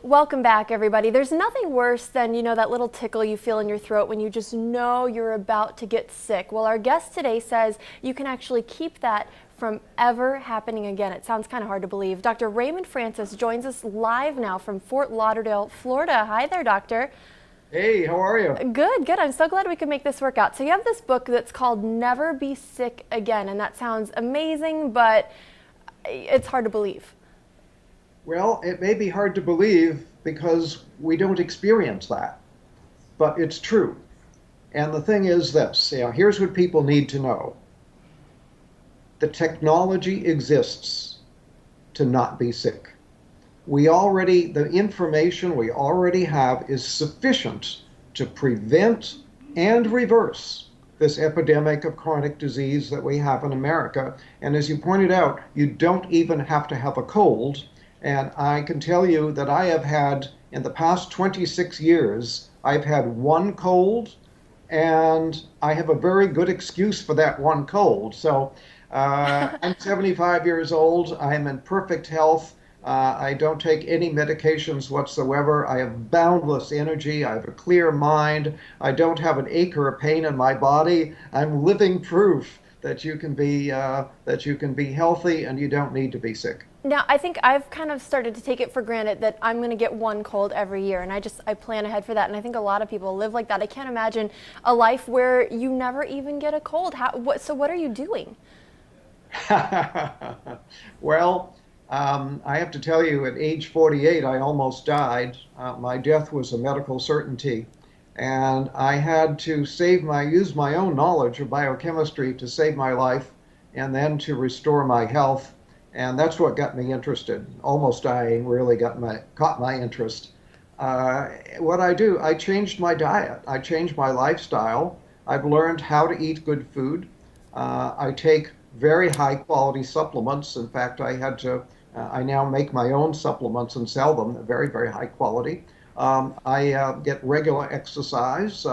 Welcome back, everybody. There's nothing worse than, that little tickle you feel in your throat when you just know you're about to get sick. Well, our guest today says you can actually keep that from ever happening again. It sounds kind of hard to believe. Dr. Raymond Francis joins us live now from Fort Lauderdale, Florida. Hi there, doctor. Hey, how are you? Good, good. I'm so glad we could make this work out. So you have this book that's called Never Be Sick Again, and that sounds amazing, but it's hard to believe. Well, it may be hard to believe because we don't experience that, but it's true. And the thing is this, here's what people need to know. The technology exists to not be sick. The information we already have is sufficient to prevent and reverse this epidemic of chronic disease that we have in America. And as you pointed out, you don't even have to have a cold. And I can tell you that I have had, in the past 26 years, I've had one cold, and I have a very good excuse for that one cold. So I'm 75 years old. I'm in perfect health. I don't take any medications whatsoever. I have boundless energy. I have a clear mind. I don't have an ache or a pain in my body. I'm living proof that you can be healthy and you don't need to be sick. Now, I think I've kind of started to take it for granted that I'm going to get one cold every year, and I plan ahead for that, and I think a lot of people live like that. I can't imagine a life where you never even get a cold. So what are you doing? Well, I have to tell you, at age 48, I almost died. My death was a medical certainty, and I had to use my own knowledge of biochemistry to save my life and then to restore my health. And that's what got me interested. Almost dying really caught my interest. What I do, I changed my diet. I changed my lifestyle. I've learned how to eat good food. I take very high quality supplements. In fact, I now make my own supplements and sell them. They're very, very high quality. I get regular exercise.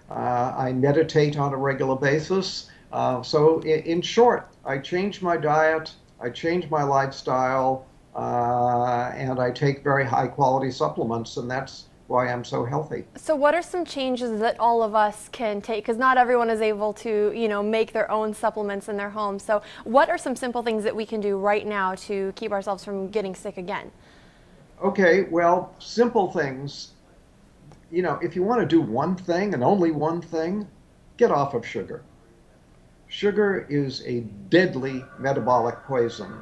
I meditate on a regular basis. So in short, I changed my diet. I change my lifestyle, and I take very high quality supplements, and that's why I'm so healthy. So what are some changes that all of us can take? Because not everyone is able to, make their own supplements in their home. So what are some simple things that we can do right now to keep ourselves from getting sick again? Okay, well, simple things. If you want to do one thing and only one thing, get off of sugar. Sugar is a deadly metabolic poison.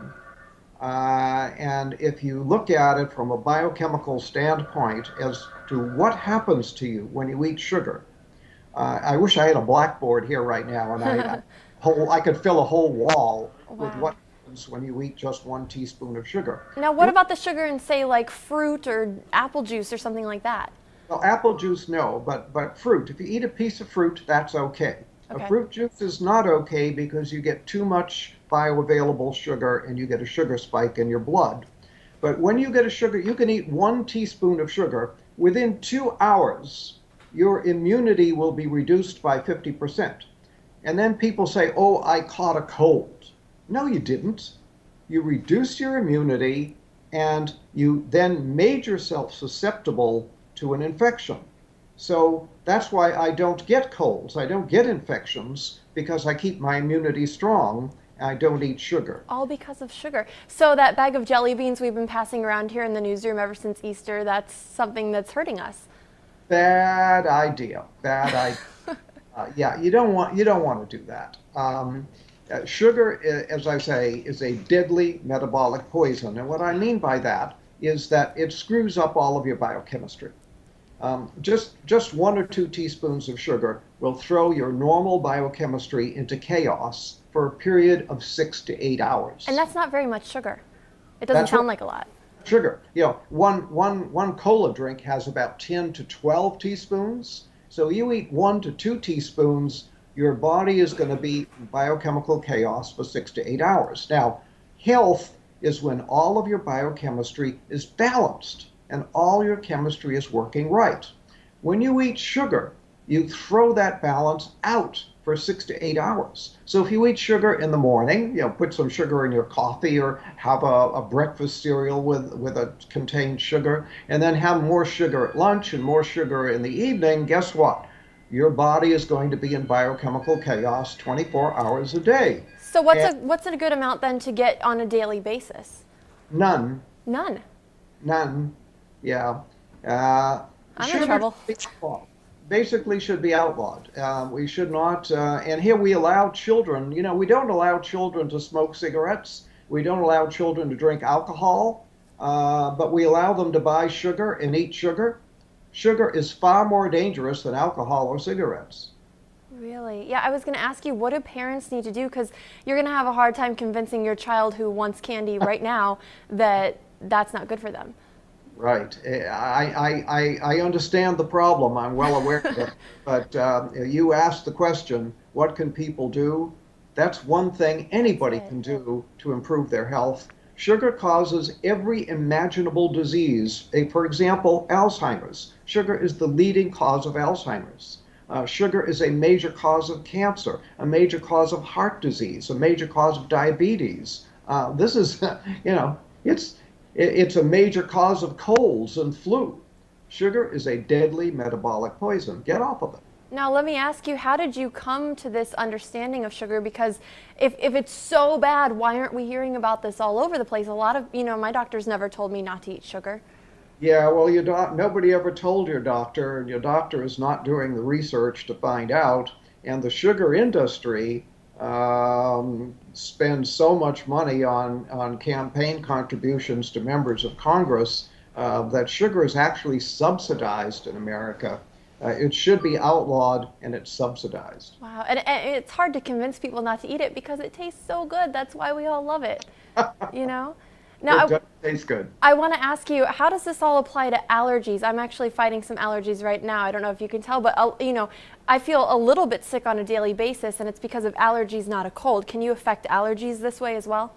And if you look at it from a biochemical standpoint as to what happens to you when you eat sugar, I wish I had a blackboard here right now and I could fill a whole wall with what happens when you eat just 1 teaspoon of sugar. Now, what about the sugar in, say, like fruit or apple juice or something like that? Well, apple juice, no, but fruit. If you eat a piece of fruit, that's okay. Okay. A fruit juice is not okay because you get too much bioavailable sugar and you get a sugar spike in your blood. But when you get a sugar, you can eat 1 teaspoon of sugar. Within 2 hours, your immunity will be reduced by 50%. And then people say, oh, I caught a cold. No, you didn't. You reduced your immunity and you then made yourself susceptible to an infection. So that's why I don't get colds. I don't get infections because I keep my immunity strong. I don't eat sugar. All because of sugar. So that bag of jelly beans we've been passing around here in the newsroom ever since Easter, that's something that's hurting us. Bad idea. Bad idea. Yeah, you don't want to do that. Sugar, as I say, is a deadly metabolic poison. And what I mean by that is that it screws up all of your biochemistry. Just 1 or 2 teaspoons of sugar will throw your normal biochemistry into chaos for a period of 6 to 8 hours. And that's not very much sugar. It doesn't sound like a lot. Sugar. One cola drink has about 10 to 12 teaspoons. So you eat 1 to 2 teaspoons, your body is going to be in biochemical chaos for 6 to 8 hours. Now, health is when all of your biochemistry is balanced and all your chemistry is working right. When you eat sugar, you throw that balance out for 6 to 8 hours. So if you eat sugar in the morning, put some sugar in your coffee or have a breakfast cereal with a contained sugar, and then have more sugar at lunch and more sugar in the evening, guess what? Your body is going to be in biochemical chaos 24 hours a day. So And what's a good amount then to get on a daily basis? none, None. none, yeah. Uh, I'm in Sugar trouble. basically should be outlawed. We should not, and here we allow children, we don't allow children to smoke cigarettes. We don't allow children to drink alcohol, but we allow them to buy sugar and eat sugar. Sugar is far more dangerous than alcohol or cigarettes. Really? Yeah, I was going to ask you, what do parents need to do? Because you're going to have a hard time convincing your child who wants candy right now that that's not good for them. Right. I understand the problem. I'm well aware of it. But you asked the question, what can people do? That's one thing anybody can do to improve their health. Sugar causes every imaginable disease. For example, Alzheimer's. Sugar is the leading cause of Alzheimer's. Sugar is a major cause of cancer, a major cause of heart disease, a major cause of diabetes. This is, it's a major cause of colds and flu. Sugar is a deadly metabolic poison. Get off of it. Now, let me ask you, how did you come to this understanding of sugar? Because if it's so bad, why aren't we hearing about this all over the place? A lot of, my doctors never told me not to eat sugar. Yeah, well, nobody ever told your doctor, and your doctor is not doing the research to find out. And the sugar industry spends so much money on campaign contributions to members of Congress that sugar is actually subsidized in America. It should be outlawed, and it's subsidized. Wow, and it's hard to convince people not to eat it because it tastes so good. That's why we all love it, Now, It does taste good. I want to ask you, how does this all apply to allergies? I'm actually fighting some allergies right now. I don't know if you can tell, but I feel a little bit sick on a daily basis, and it's because of allergies, not a cold. Can you affect allergies this way as well?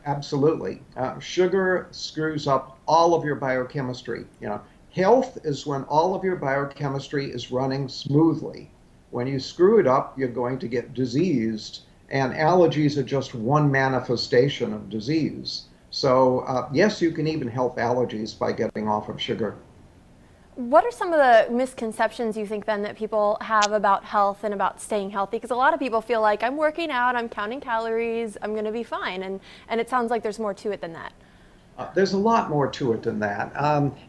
Absolutely. Sugar screws up all of your biochemistry. Health is when all of your biochemistry is running smoothly. When you screw it up, you're going to get diseased, and allergies are just one manifestation of disease. So yes, you can even help allergies by getting off of sugar. What are some of the misconceptions you think then that people have about health and about staying healthy? Because a lot of people feel like I'm working out, I'm counting calories, I'm going to be fine. And it sounds like there's more to it than that. There's a lot more to it than that.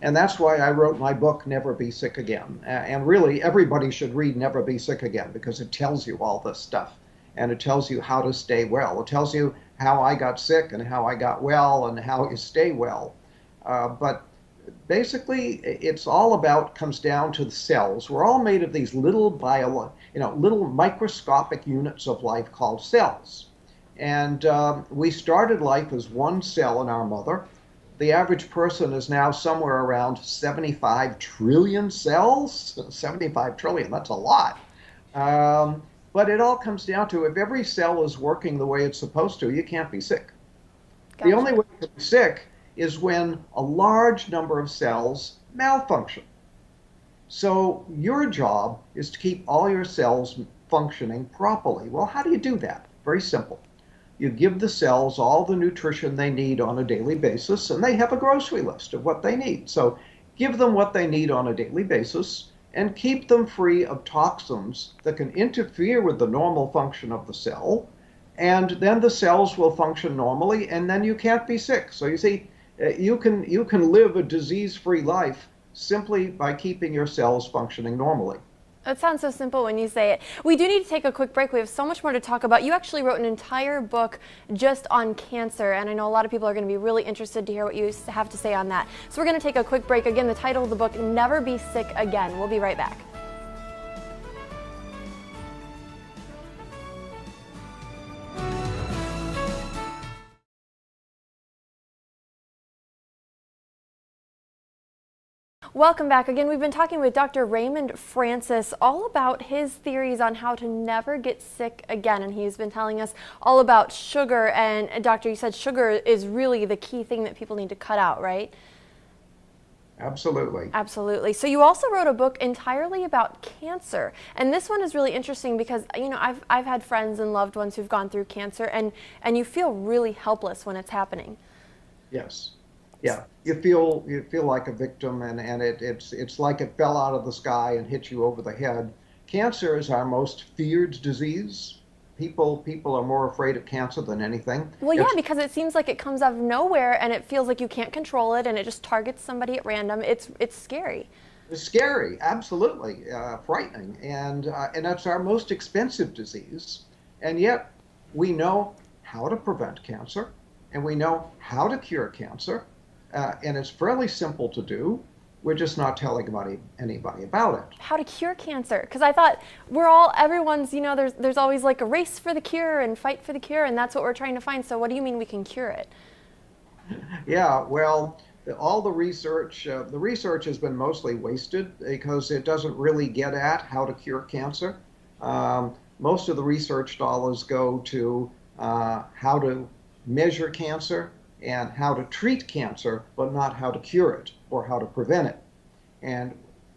And that's why I wrote my book, Never Be Sick Again. And really, everybody should read Never Be Sick Again because it tells you all this stuff. And it tells you how to stay well. It tells you how I got sick and how I got well and how you stay well. But basically, it's all about, comes down to the cells. We're all made of these little little microscopic units of life called cells. And we started life as one cell in our mother. The average person is now somewhere around 75 trillion cells. 75 trillion, that's a lot. But it all comes down to, if every cell is working the way it's supposed to, you can't be sick. Gotcha. The only way to be sick is when a large number of cells malfunction. So your job is to keep all your cells functioning properly. Well, how do you do that? Very simple. You give the cells all the nutrition they need on a daily basis, and they have a grocery list of what they need. So give them what they need on a daily basis, and keep them free of toxins that can interfere with the normal function of the cell, and then the cells will function normally, and then you can't be sick. So you see, you can live a disease-free life simply by keeping your cells functioning normally. It sounds so simple when you say it. We do need to take a quick break. We have so much more to talk about. You actually wrote an entire book just on cancer, and I know a lot of people are going to be really interested to hear what you have to say on that. So we're going to take a quick break. Again, the title of the book, Never Be Sick Again. We'll be right back. Welcome back. Again, we've been talking with Dr. Raymond Francis all about his theories on how to never get sick again. And he's been telling us all about sugar. And Doctor, you said sugar is really the key thing that people need to cut out, right? Absolutely. Absolutely. So you also wrote a book entirely about cancer. And this one is really interesting because, I've had friends and loved ones who've gone through cancer, and you feel really helpless when it's happening. Yes. Yeah. You feel like a victim, and it's like it fell out of the sky and hit you over the head. Cancer is our most feared disease. People are more afraid of cancer than anything. Well, yeah, It's because it seems like it comes out of nowhere and it feels like you can't control it and it just targets somebody at random. It's scary. scary, absolutely frightening, and it's our most expensive disease. And yet, we know how to prevent cancer, and we know how to cure cancer, and it's fairly simple to do. We're just not telling anybody about it. How to cure cancer? Because I thought everyone's, there's always like a race for the cure and fight for the cure, and that's what we're trying to find. So what do you mean we can cure it? Yeah, well, all the research has been mostly wasted because it doesn't really get at how to cure cancer. Most of the research dollars go to how to measure cancer and how to treat cancer, but not how to cure it or how to prevent it. And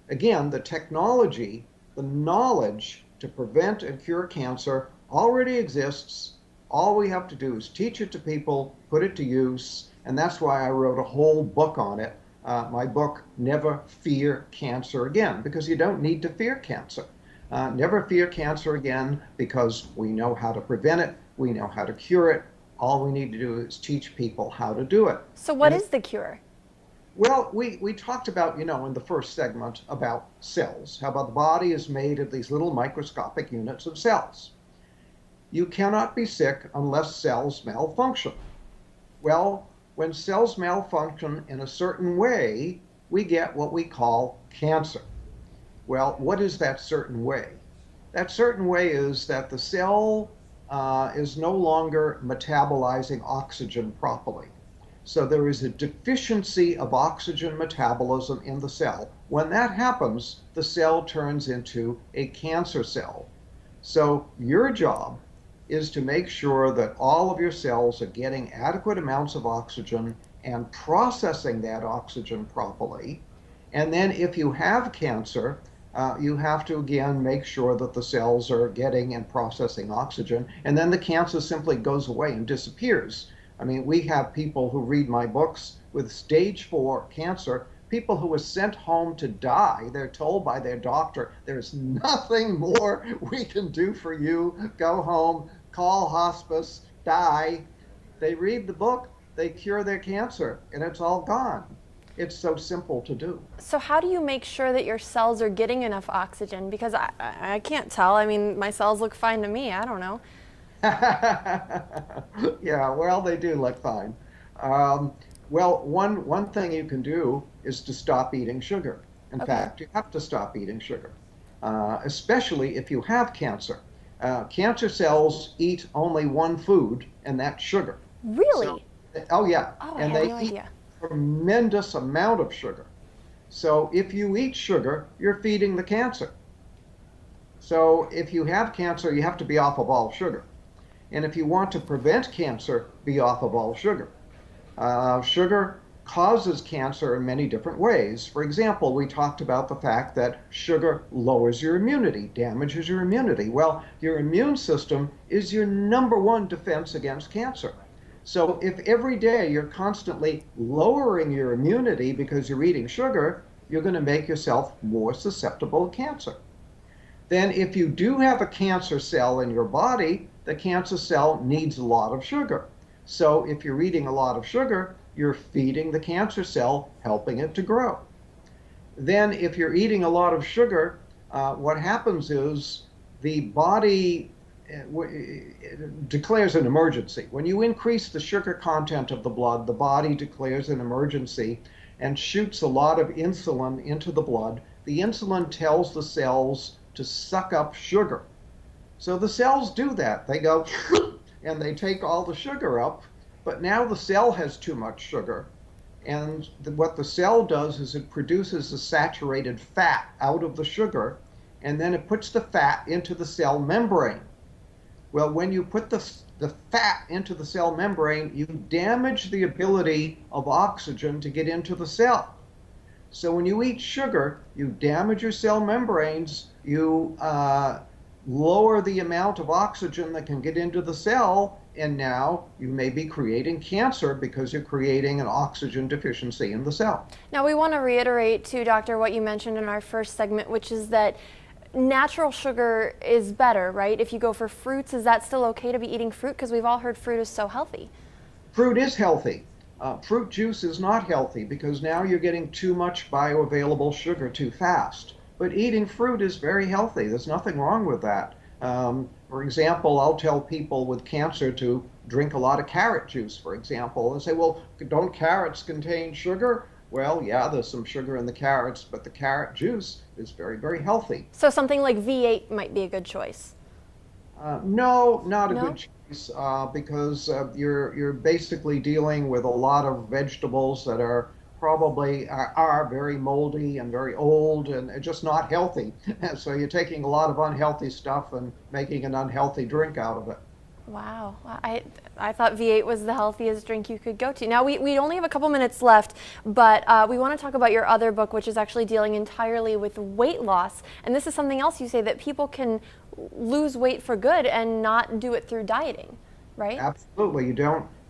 again, the technology, the knowledge to prevent and cure cancer already exists. All we have to do is teach it to people, put it to use, and that's why I wrote a whole book on it. My book, Never Fear Cancer Again, because you don't need to fear cancer. Never fear cancer again because we know how to prevent it, we know how to cure it. All we need to do is teach people how to do it. So what is the cure? Well, we talked about, in the first segment about cells, how about the body is made of these little microscopic units of cells. You cannot be sick unless cells malfunction. Well, when cells malfunction in a certain way, we get what we call cancer. Well, what is that certain way? That certain way is that the cell is no longer metabolizing oxygen properly. So there is a deficiency of oxygen metabolism in the cell. When that happens, the cell turns into a cancer cell. So your job is to make sure that all of your cells are getting adequate amounts of oxygen and processing that oxygen properly. And then if you have cancer, you have to again make sure that the cells are getting and processing oxygen, and then the cancer simply goes away and disappears. I mean, we have people who read my books with stage 4 cancer, people who were sent home to die. They're told by their doctor, there's nothing more we can do for you. Go home, call hospice, die. They read the book, they cure their cancer, and it's all gone. It's so simple to do. So how do you make sure that your cells are getting enough oxygen? Because I can't tell. I mean, my cells look fine to me. I don't know. Yeah, well, they do look fine. Well, one thing you can do is to stop eating sugar. In fact, you have to stop eating sugar, especially if you have cancer. Cancer cells eat only one food, and that's sugar. Really? So, oh, yeah. Oh, And I had they no eat idea. a tremendous amount of sugar. So if you eat sugar, you're feeding the cancer. So if you have cancer, you have to be off of all sugar. And if you want to prevent cancer, be off of all sugar. Sugar causes cancer in many different ways. For example, we talked about the fact that sugar lowers your immunity, damages your immunity. Well, your immune system is your number one defense against cancer. So if every day you're constantly lowering your immunity because you're eating sugar, you're going to make yourself more susceptible to cancer. Then if you do have a cancer cell in your body, the cancer cell needs a lot of sugar. So if you're eating a lot of sugar, you're feeding the cancer cell, helping it to grow. Then if you're eating a lot of sugar, what happens is the body declares an emergency. When you increase the sugar content of the blood, the body declares an emergency and shoots a lot of insulin into the blood. The insulin tells the cells to suck up sugar. So the cells do that. They go and they take all the sugar up, but now the cell has too much sugar. And what the cell does is it produces a saturated fat out of the sugar, and then it puts the fat into the cell membrane. Well, when you put the fat into the cell membrane, you damage the ability of oxygen to get into the cell. So when you eat sugar, you damage your cell membranes, you lower the amount of oxygen that can get into the cell, and now you may be creating cancer because you're creating an oxygen deficiency in the cell. Now we want to reiterate too, Doctor, what you mentioned in our first segment, which is that natural sugar is better, right? If you go for fruits, is that still okay to be eating fruit? Because we've all heard fruit is so healthy. Fruit is healthy. Fruit juice is not healthy because now you're getting too much bioavailable sugar too fast. But eating fruit is very healthy. There's nothing wrong with that. For example, I'll tell people with cancer to drink a lot of carrot juice, for example, and say, well, don't carrots contain sugar? Well, yeah, there's some sugar in the carrots, but the carrot juice is very, very healthy. So something like V8 might be a good choice. No, not a No? good choice because you're basically dealing with a lot of vegetables that are probably are very moldy and very old and just not healthy. So you're taking a lot of unhealthy stuff and making an unhealthy drink out of it. Wow, I thought V8 was the healthiest drink you could go to. Now we only have a couple minutes left, but we want to talk about your other book, which is actually dealing entirely with weight loss. And this is something else you say, that people can lose weight for good and not do it through dieting, right? Absolutely,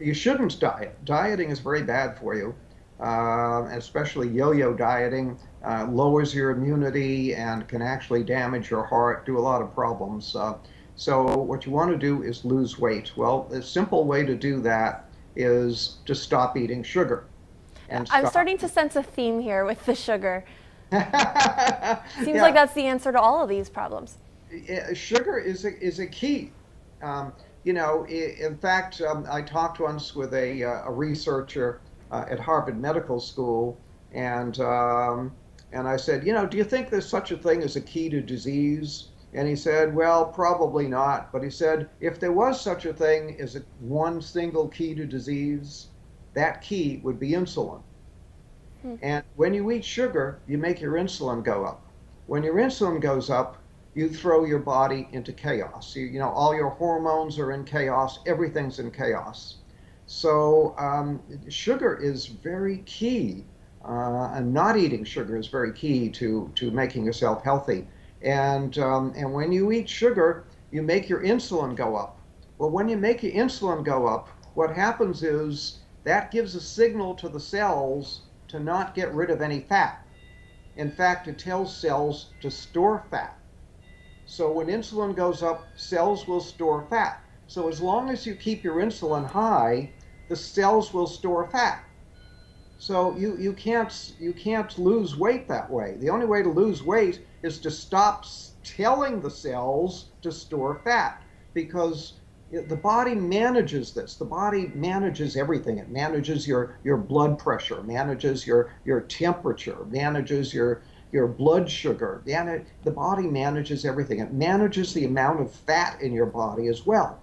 you shouldn't diet. Dieting is very bad for you, especially yo-yo dieting. Lowers your immunity and can actually damage your heart, do a lot of problems. So what you want to do is lose weight. Well, the simple way to do that is to stop eating sugar. I'm starting to sense a theme here with the sugar. Seems Yeah. like that's the answer to all of these problems. Sugar is a key. In fact, I talked once with a researcher at Harvard Medical School, and I said, do you think there's such a thing as a key to disease? And he said, well, probably not. But he said, if there was such a thing as one single key to disease, that key would be insulin. And when you eat sugar, you make your insulin go up. When your insulin goes up, you throw your body into chaos. All your hormones are in chaos. Everything's in chaos. So sugar is very key. And not eating sugar is very key to making yourself healthy. And when you eat sugar, you make your insulin go up. Well, when you make your insulin go up, what happens is that gives a signal to the cells to not get rid of any fat. In fact, it tells cells to store fat. So when insulin goes up, cells will store fat. So as long as you keep your insulin high, the cells will store fat. So you can't lose weight that way. The only way to lose weight is to stop telling the cells to store fat, because the body manages this. The body manages everything. It manages your blood pressure, manages your temperature, manages your blood sugar. The body manages everything. It manages the amount of fat in your body as well.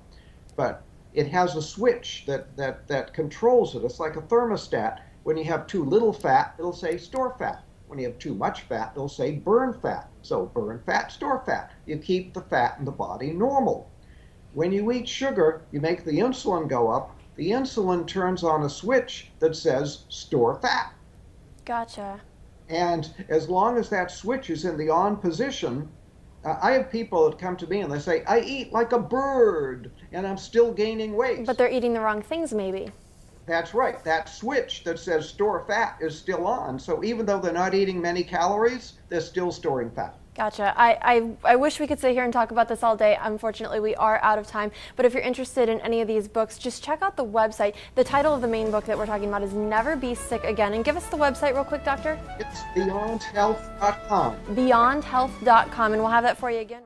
But it has a switch that controls it. It's like a thermostat. When you have too little fat, it'll say store fat. When you have too much fat, it'll say burn fat. So burn fat, store fat. You keep the fat in the body normal. When you eat sugar, you make the insulin go up. The insulin turns on a switch that says store fat. Gotcha. And as long as that switch is in the on position, I have people that come to me and they say, I eat like a bird and I'm still gaining weight. But they're eating the wrong things maybe. That's right. That switch that says store fat is still on. So even though they're not eating many calories, they're still storing fat. Gotcha. I wish we could sit here and talk about this all day. Unfortunately, we are out of time. But if you're interested in any of these books, just check out the website. The title of the main book that we're talking about is Never Be Sick Again. And give us the website real quick, Doctor. It's beyondhealth.com. Beyondhealth.com. And we'll have that for you again.